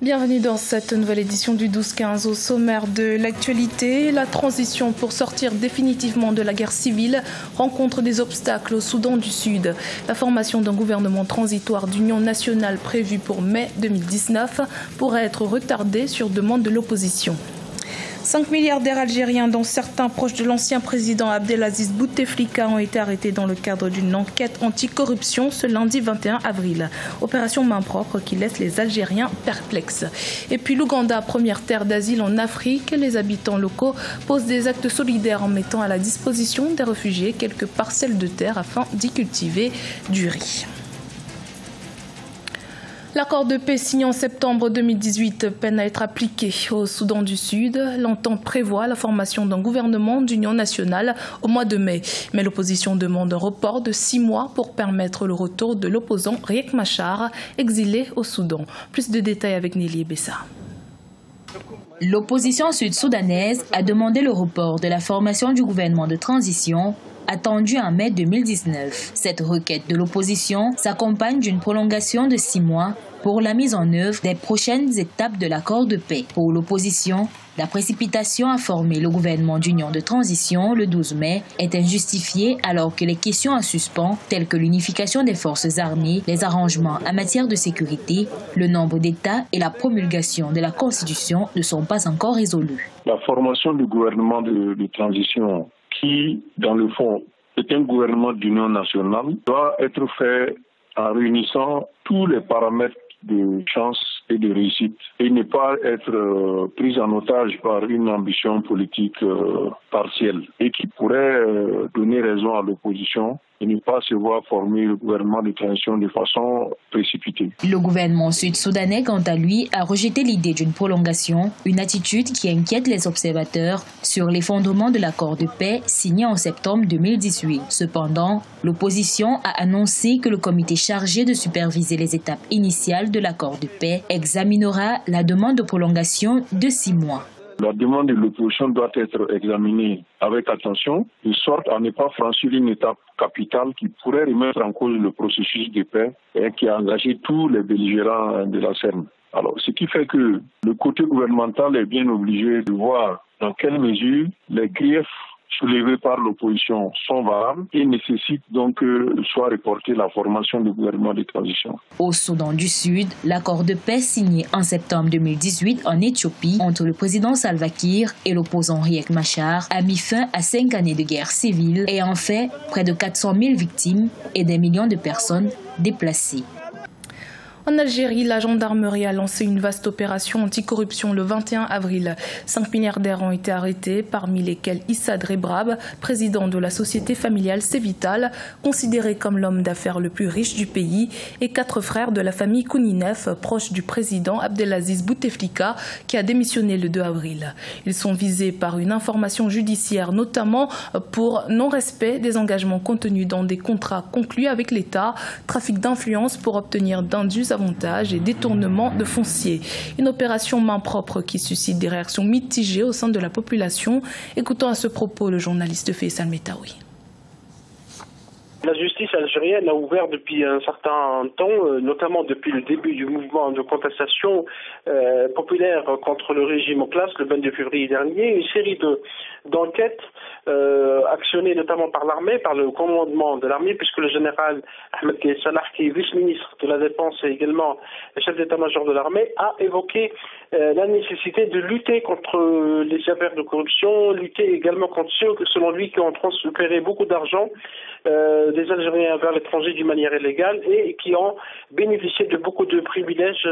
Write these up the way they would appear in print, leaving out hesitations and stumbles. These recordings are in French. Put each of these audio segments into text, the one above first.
Bienvenue dans cette nouvelle édition du 12-15. Au sommaire de l'actualité, la transition pour sortir définitivement de la guerre civile rencontre des obstacles au Soudan du Sud. La formation d'un gouvernement transitoire d'union nationale prévue pour mai 2019 pourrait être retardée sur demande de l'opposition. 5 milliardaires algériens, dont certains proches de l'ancien président Abdelaziz Bouteflika, ont été arrêtés dans le cadre d'une enquête anticorruption ce lundi 21 avril. Opération main propre qui laisse les Algériens perplexes. Et puis l'Ouganda, première terre d'asile en Afrique, les habitants locaux posent des actes solidaires en mettant à la disposition des réfugiés quelques parcelles de terre afin d'y cultiver du riz. L'accord de paix signé en septembre 2018 peine à être appliqué au Soudan du Sud. L'entente prévoit la formation d'un gouvernement d'union nationale au mois de mai. Mais l'opposition demande un report de 6 mois pour permettre le retour de l'opposant Riek Machar, exilé au Soudan. Plus de détails avec Nelly Bessa. L'opposition sud-soudanaise a demandé le report de la formation du gouvernement de transition attendu en mai 2019. Cette requête de l'opposition s'accompagne d'une prolongation de 6 mois pour la mise en œuvre des prochaines étapes de l'accord de paix. Pour l'opposition, la précipitation à former le gouvernement d'union de transition le 12 mai est injustifiée alors que les questions en suspens, telles que l'unification des forces armées, les arrangements en matière de sécurité, le nombre d'États et la promulgation de la Constitution ne sont pas encore résolues. La formation du gouvernement de transition qui, dans le fond, est un gouvernement d'union nationale, doit être fait en réunissant tous les paramètres de chance et de réussite et ne pas être prise en otage par une ambition politique partielle et qui pourrait donner raison à l'opposition et ne pas se voir former le gouvernement de transition de façon précipitée. Le gouvernement sud-soudanais, quant à lui, a rejeté l'idée d'une prolongation, une attitude qui inquiète les observateurs sur l'effondrement de l'accord de paix signé en septembre 2018. Cependant, l'opposition a annoncé que le comité chargé de superviser les étapes initiales de l'accord de paix examinera la demande de prolongation de 6 mois. La demande de l'opposition doit être examinée avec attention, de sorte à ne pas franchir une étape capitale qui pourrait remettre en cause le processus de paix et qui a engagé tous les belligérants de la scène. Alors, ce qui fait que le côté gouvernemental est bien obligé de voir dans quelle mesure les griefs soulevés par l'opposition sont valables et nécessitent donc que soit reportée la formation du gouvernement de transition. Au Soudan du Sud, l'accord de paix signé en septembre 2018 en Éthiopie entre le président Salva Kiir et l'opposant Riek Machar a mis fin à 5 années de guerre civile et en fait près de 400 000 victimes et des millions de personnes déplacées. En Algérie, la gendarmerie a lancé une vaste opération anticorruption le 21 avril. 5 milliardaires ont été arrêtés, parmi lesquels Issa Drebrab, président de la société familiale Cévital, considéré comme l'homme d'affaires le plus riche du pays, et 4 frères de la famille Kouninef, proches du président Abdelaziz Bouteflika, qui a démissionné le 2 avril. Ils sont visés par une information judiciaire, notamment pour non-respect des engagements contenus dans des contrats conclus avec l'État, trafic d'influence pour obtenir d'indus avantages et détournement de foncier. Une opération main propre qui suscite des réactions mitigées au sein de la population. Écoutons à ce propos le journaliste Faisal Metaoui. La justice algérienne a ouvert depuis un certain temps, notamment depuis le début du mouvement de contestation populaire contre le régime en place le 22 février dernier, une série d'enquêtes actionnées notamment par l'armée, par le commandement de l'armée, puisque le général Ahmed Salah, qui est vice-ministre de la Défense et également chef d'état-major de l'armée, a évoqué la nécessité de lutter contre les affaires de corruption, lutter également contre ceux, selon lui, qui ont transféré beaucoup d'argent des Algériens vers l'étranger d'une manière illégale et qui ont bénéficié de beaucoup de privilèges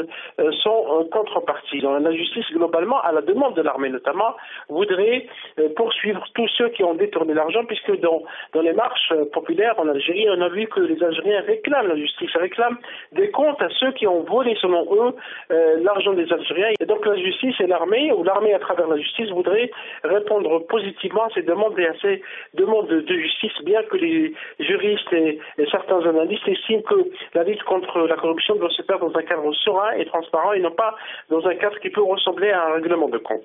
sans contrepartie. Donc, la justice, globalement, à la demande de l'armée notamment, voudrait poursuivre tous ceux qui ont détourné l'argent, puisque dans les marches populaires en Algérie, on a vu que les Algériens réclament, la justice réclame des comptes à ceux qui ont volé, selon eux, l'argent des Algériens. Et donc la justice et l'armée, ou l'armée à travers la justice, voudrait répondre positivement à ces demandes et à ces demandes de justice, bien que les juristes et certains analystes estiment que la lutte contre la corruption doit se faire dans un cadre serein et transparent et non pas dans un cadre qui peut ressembler à un règlement de compte.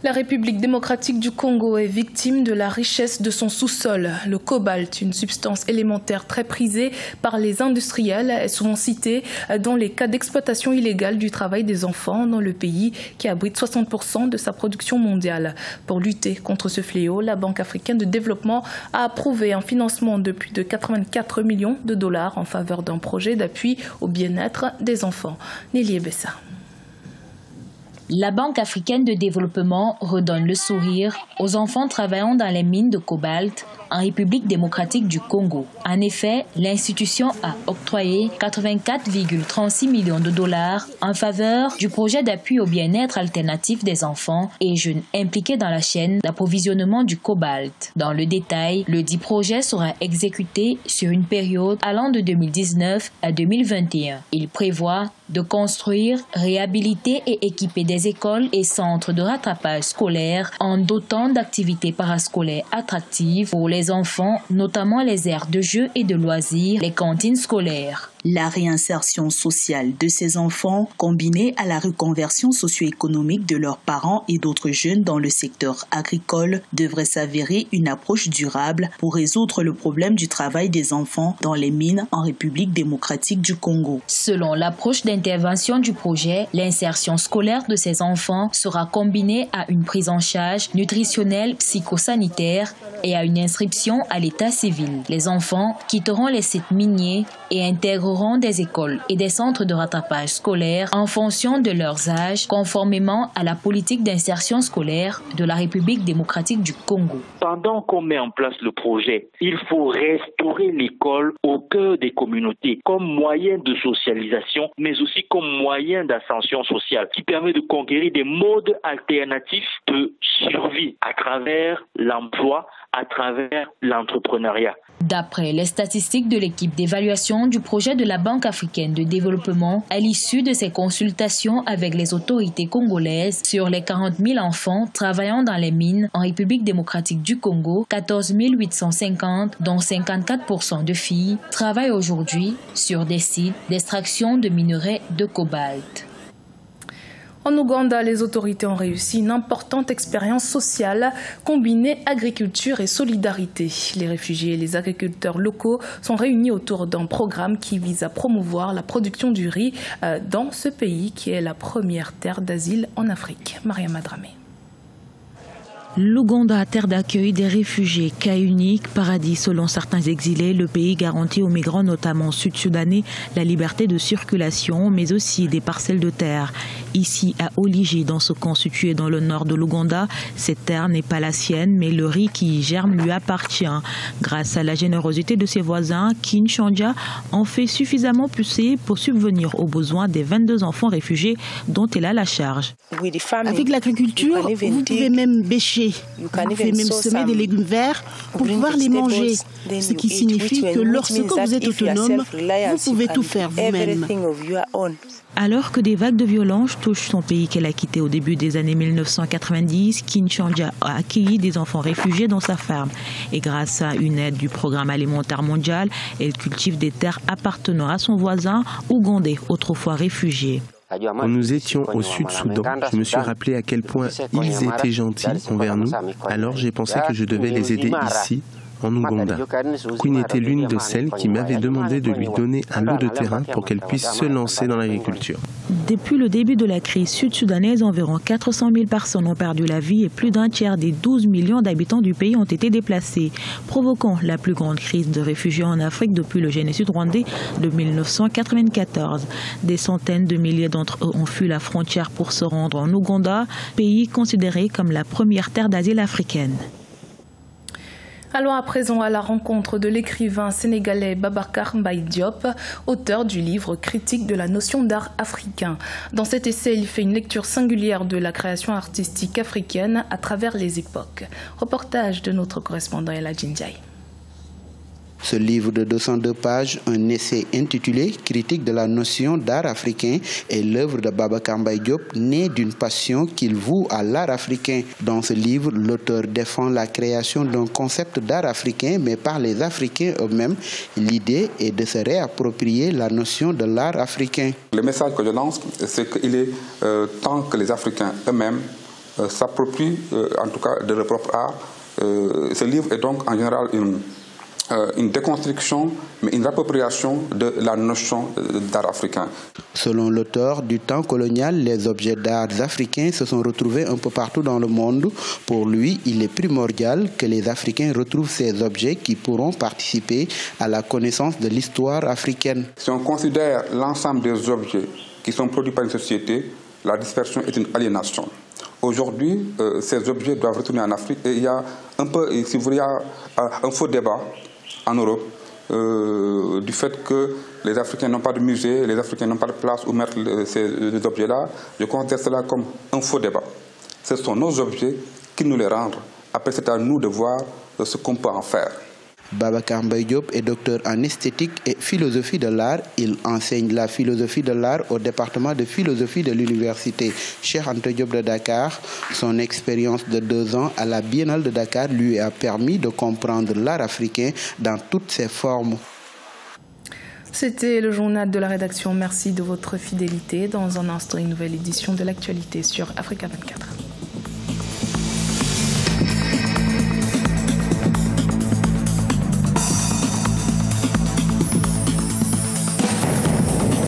La République démocratique du Congo est victime de la richesse de son sous-sol. Le cobalt, une substance élémentaire très prisée par les industriels, est souvent citée dans les cas d'exploitation illégale du travail des enfants dans le pays qui abrite 60% de sa production mondiale. Pour lutter contre ce fléau, la Banque africaine de développement a approuvé un financement de plus de 84 millions de dollars en faveur d'un projet d'appui au bien-être des enfants. Nelly Bessa. La Banque africaine de développement redonne le sourire aux enfants travaillant dans les mines de cobalt en République démocratique du Congo. En effet, l'institution a octroyé 84,36 millions de dollars en faveur du projet d'appui au bien-être alternatif des enfants et jeunes impliqués dans la chaîne d'approvisionnement du cobalt. Dans le détail, le dit projet sera exécuté sur une période allant de 2019 à 2021. Il prévoit de construire, réhabiliter et équiper des écoles et centres de rattrapage scolaire en dotant d'activités parascolaires attractives pour les enfants, notamment les aires de jeux et de loisirs, les cantines scolaires. La réinsertion sociale de ces enfants, combinée à la reconversion socio-économique de leurs parents et d'autres jeunes dans le secteur agricole, devrait s'avérer une approche durable pour résoudre le problème du travail des enfants dans les mines en République démocratique du Congo. Selon l'approche d'intervention du projet, l'insertion scolaire de ces enfants sera combinée à une prise en charge nutritionnelle, psychosanitaire et à une inscription à l'état civil. Les enfants quitteront les sites miniers et intégreront des écoles et des centres de rattrapage scolaire en fonction de leurs âges, conformément à la politique d'insertion scolaire de la République démocratique du Congo. Pendant qu'on met en place le projet, il faut restaurer l'école au cœur des communautés comme moyen de socialisation, mais aussi comme moyen d'ascension sociale qui permet de conquérir des modes alternatifs de survie à travers l'emploi, à travers l'entrepreneuriat. D'après les statistiques de l'équipe d'évaluation du projet de la Banque africaine de développement, à l'issue de ces consultations avec les autorités congolaises, sur les 40 000 enfants travaillant dans les mines en République démocratique du Congo, 14 850, dont 54% de filles, travaillent aujourd'hui sur des sites d'extraction de minerais de cobalt. En Ouganda, les autorités ont réussi une importante expérience sociale combinée agriculture et solidarité. Les réfugiés et les agriculteurs locaux sont réunis autour d'un programme qui vise à promouvoir la production du riz dans ce pays qui est la première terre d'asile en Afrique. Maria Madramé. L'Ouganda, terre d'accueil des réfugiés, cas unique, paradis selon certains exilés, le pays garantit aux migrants, notamment sud-soudanais, la liberté de circulation, mais aussi des parcelles de terre. Ici, à Oligi, dans ce camp situé dans le nord de l'Ouganda, cette terre n'est pas la sienne, mais le riz qui y germe lui appartient. Grâce à la générosité de ses voisins, Kinshanja en fait suffisamment pousser pour subvenir aux besoins des 22 enfants réfugiés dont elle a la charge. Avec l'agriculture, vous pouvez même bêcher. Vous pouvez même semer des légumes verts pour pouvoir les manger, ce qui signifie que lorsque vous êtes autonome, vous pouvez tout faire vous-même. Alors que des vagues de violence touchent son pays qu'elle a quitté au début des années 1990, Kinshanja a accueilli des enfants réfugiés dans sa ferme. Et grâce à une aide du Programme alimentaire mondial, elle cultive des terres appartenant à son voisin ougandais, autrefois réfugié. Quand nous étions au Sud-Soudan, je me suis rappelé à quel point ils étaient gentils envers nous. Alors j'ai pensé que je devais les aider ici, en Ouganda. Queen était l'une de celles qui m'avait demandé de lui donner un lot de terrain pour qu'elle puisse se lancer dans l'agriculture. Depuis le début de la crise sud-soudanaise, environ 400 000 personnes ont perdu la vie et plus d'un tiers des 12 millions d'habitants du pays ont été déplacés, provoquant la plus grande crise de réfugiés en Afrique depuis le génocide rwandais de 1994. Des centaines de milliers d'entre eux ont fui la frontière pour se rendre en Ouganda, pays considéré comme la première terre d'asile africaine. Allons à présent à la rencontre de l'écrivain sénégalais Babacar Mbaye Diop, auteur du livre critique de la notion d'art africain. Dans cet essai, il fait une lecture singulière de la création artistique africaine à travers les époques. Reportage de notre correspondant El Hadji Ndiaye. Ce livre de 202 pages, un essai intitulé « Critique de la notion d'art africain » est l'œuvre de Babacar Mbaye Diop, née d'une passion qu'il voue à l'art africain. Dans ce livre, l'auteur défend la création d'un concept d'art africain, mais par les Africains eux-mêmes. L'idée est de se réapproprier la notion de l'art africain. Le message que je lance, c'est qu'il est temps que les Africains eux-mêmes s'approprient en tout cas de leur propre art. Ce livre est donc en général une déconstruction, mais une appropriation de la notion d'art africain. Selon l'auteur, du temps colonial, les objets d'art africains se sont retrouvés un peu partout dans le monde. Pour lui, il est primordial que les Africains retrouvent ces objets qui pourront participer à la connaissance de l'histoire africaine. Si on considère l'ensemble des objets qui sont produits par une société, la dispersion est une aliénation. Aujourd'hui, ces objets doivent retourner en Afrique et il y a un peu, si vous voulez, un faux débat en Europe du fait que les Africains n'ont pas de musée, les Africains n'ont pas de place où mettre ces objets-là. Je considère cela comme un faux débat. Ce sont nos objets qui nous les rendent. Après, c'est à nous de voir ce qu'on peut en faire. Babacar Mbaye Diop est docteur en esthétique et philosophie de l'art. Il enseigne la philosophie de l'art au département de philosophie de l'université Cheikh Anta Diop de Dakar. Son expérience de 2 ans à la Biennale de Dakar lui a permis de comprendre l'art africain dans toutes ses formes. C'était le journal de la rédaction. Merci de votre fidélité. Dans un instant, une nouvelle édition de l'actualité sur Africa 24.